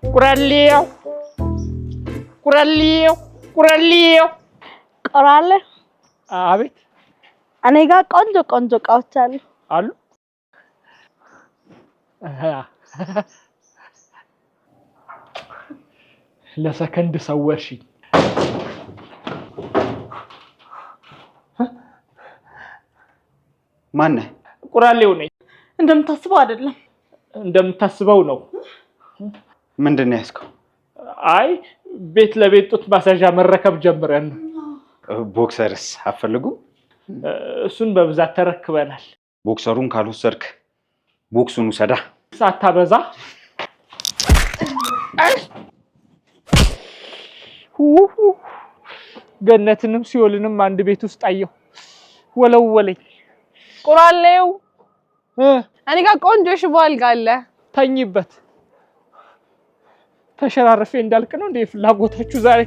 ቁራሌው ቁራሌው ቁራሌው ቆራለ አቤት እኔ ጋር ቆንጆ እቃዎች አሉ ለሰከንድ ሰወርሽኝ ማን ቁራሌው ነኝ እንደምታስበው አይደለም እንደምታስበው ነው ምንድነው ያስከው አይ ቤት ለቤት ጡት ማሳጃ መረከብ ጀምረን ቦክሰርስ አፈልጉ እሱን በብዛት ተረክበናል ቦክሰሩን ካልወሰድክ ቦክሱን ውሰዳ ሳታበዛ ገነትንም ሲኦልንም አንድ ቤት ውስጥ አየሁ ወለወለኝ ቁራሌው እኔ ጋር ቆንጆ ሽቦ አልጋ አለ ተኝበት ተሸራርፌ እንዳልክ ነው እንዴ ፍላጎታችሁ ዛሬ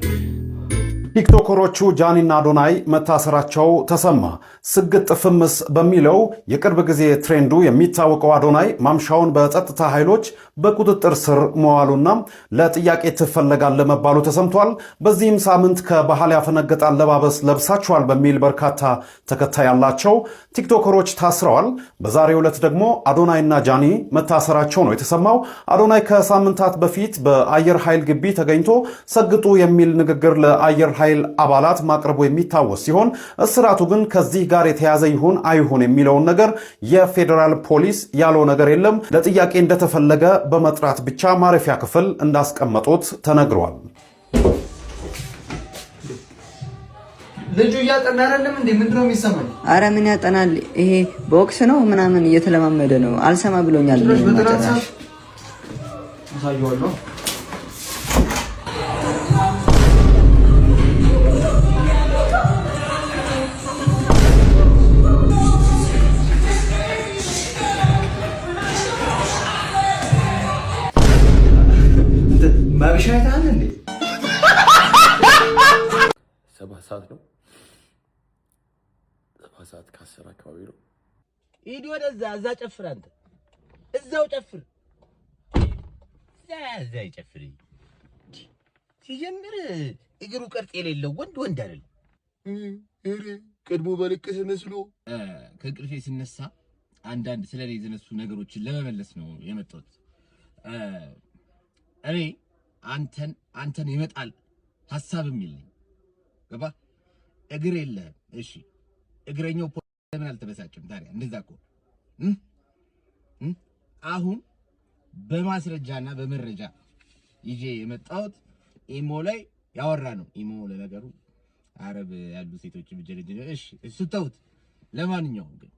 ቲክቶከሮቹ ጃኒና አዶናይ መታሰራቸው ተሰማ ስግጥ ፍምስ በሚለው የቅርብ ጊዜ ትሬንዱ የሚታወቀው አዶናይ ማምሻውን በጸጥታ ኃይሎች በቁጥጥር ስር መዋሉና ለጥያቄ ትፈለጋለህ መባሉ ተሰምቷል በዚህም ሳምንት ከባህል ያፈነገጠ አለባበስ ለብሳቸዋል በሚል በርካታ ተከታይ ያላቸው ቲክቶከሮች ታስረዋል በዛሬው ዕለት ደግሞ አዶናይና ጃኒ መታሰራቸው ነው የተሰማው አዶናይ ከሳምንታት በፊት በአየር ኃይል ግቢ ተገኝቶ ሰግጡ የሚል ንግግር ለአየር ኃይል አባላት ማቅረቡ የሚታወስ ሲሆን እስራቱ ግን ከዚህ ጋር የተያዘ ይሁን አይሁን የሚለውን ነገር የፌደራል ፖሊስ ያለው ነገር የለም ለጥያቄ እንደተፈለገ በመጥራት ብቻ ማረፊያ ክፍል እንዳስቀመጡት ተነግሯል ልጁ ያጠና አይደለም እንዴ ምንድነው የሚሰማኝ አረ ምን ያጠናል ይሄ ቦክስ ነው ምናምን እየተለማመደ ነው አልሰማ ብሎኛል በተራሳሽ አሳየዋለሁ ማብሻታን እንዴ 7 ሰዓት ነው 7 ሰዓት ከ10 አካባቢ ነው ሂድ ወደዛ እዛ ጨፍር አንተ እዛው ጨፍር እዛ ጨፍር ሲጀምር እግሩ ቅርጽ የሌለው ወንድ አይደል ቀድሞ ባለቀሰ መስሎ ከቅርፌ ሲነሳ አንዳንድ ስለኔ የተነሱ ነገሮችን ለመመለስ ነው የመጣሁት እኔ አንተን ይመጣል ሐሳብም ይልኝ ገባ እግር የለህም እሺ እግረኛው ለምን አልተበሳጨም ታዲያ እንደዛ እኮ አሁን በማስረጃና በመረጃ ይዤ የመጣሁት ኢሞ ላይ ያወራ ነው ኢሞ ለነገሩ አረብ ያሉ ሴቶች ብጀለጅ እሺ እሱ ተውት ለማንኛውም ግን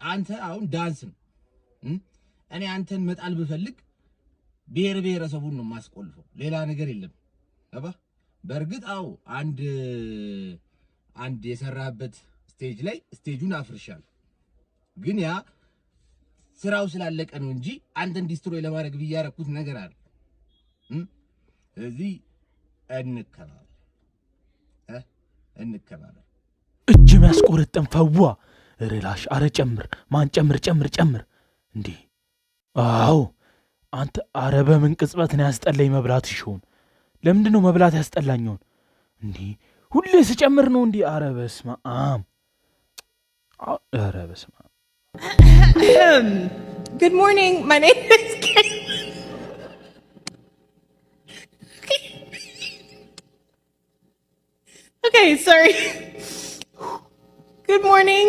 አንተ አሁን ዳንስ ነው እኔ አንተን መጣል ብፈልግ ብሔረሰቡን ነው ማስቆልፈው ሌላ ነገር የለም አባ በርግጥ አንድ የሰራበት ስቴጅ ላይ ስቴጁን አፍርሻል ግን ያ ስራው ስላለቀ ነው እንጂ አንተን ዲስትሮይ ለማድረግ ብያረኩት ነገር አለ ስለዚህ እንከባበር እጅ የሚያስቆርጥም ፈዋ ሪላሽ አረ ጨምር ማን ጨምር እንዴ አው አንተ አረ በምን ቅጽበት ነው ያስጠላኝ መብላት ይሾን ለምንድነው መብላት ያስጠላኛው እንዴ ሁሌ ስጨምር ነው እንዴ አረ በስማም Good morning my name is Kim. Okay sorry Good morning